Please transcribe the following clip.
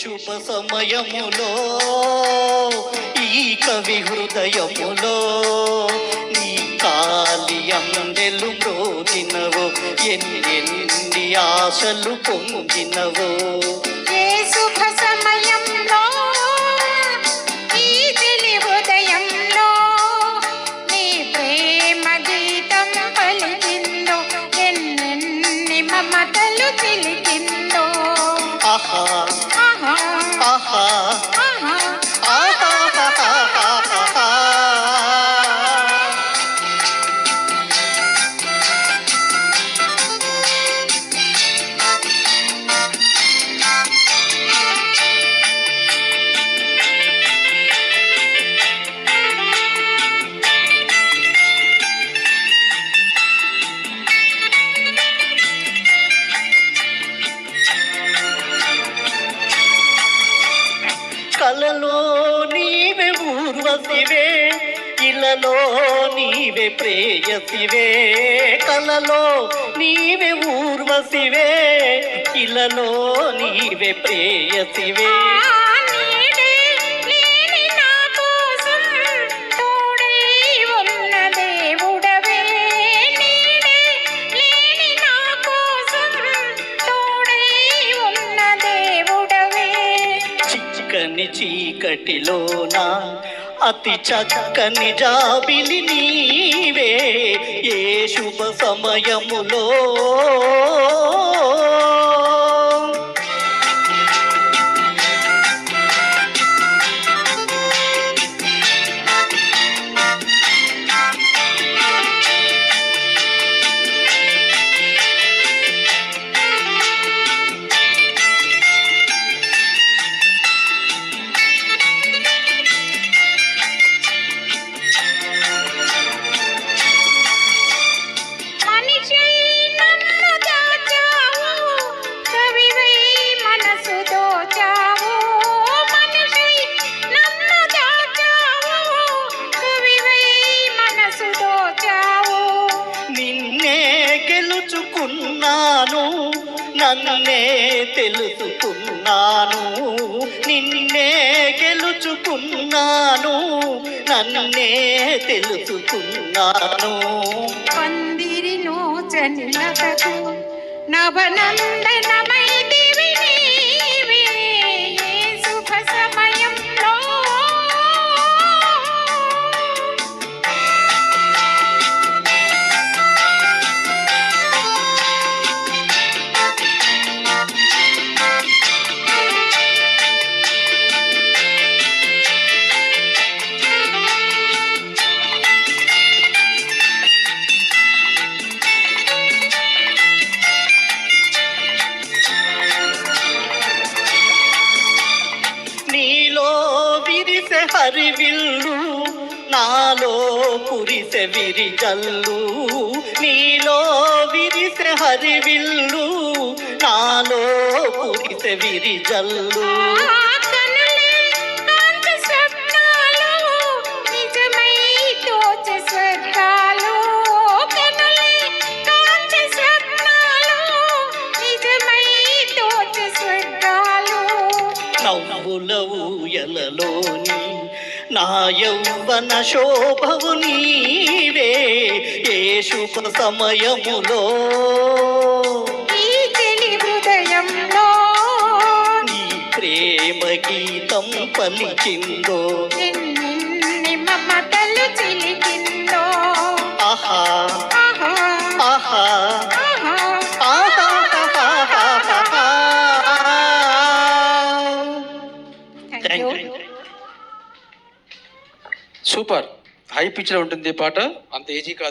శుభ సమయములో ఈ కవి హృదయములో నీ కాలి అందెలు బ్రోచినవో ఎన్నెన్ని ఆశలు పొంగినవో ఏ శుభ సమయంలో ఈ తెలి హృదయంలో నీ ప్రేమ గీతం పలికిందో ఎన్నెన్ని మమతలు చిలికిందో ఆహా ఆహా ఆహా ఆహా కలలో నీవే ఊర్వశివే ఇలలో నీవే ప్రేయసివే కలలో నీవే ఊర్వశివే ఇలలో నీవే ప్రేయసివే చీకటిలోన అతి చక్కని జాబిలి నీవే ఏ శుభ సమయములో నన్నే తెలుసుకున్నాను నిన్నే గెలుచుకున్నాను నన్నే తెలుసుకున్నాను పందిరి నోచనిలతకు నవనందనమై దివి నీవే శుభ సమయంలో హరివిల్లు నాలో కురిసె విరిజల్లు నీలో విరిసె హరివిల్లు నాలో కురిసె విరిజల్లు నవ్వుల ఊయలలోని నా యౌవన శోభవు నీవే ఏ శుభ సమయములో ఈ తెలి హృదయంలో నీ ప్రేమ గీతం పలికిందో ఎన్ని మమతలు చిలికిందో ఆహా ఆహా ఆహా సూపర్ హై పిచ్ లో ఉంటుంది పాట, అంత ఈజీ కాదు.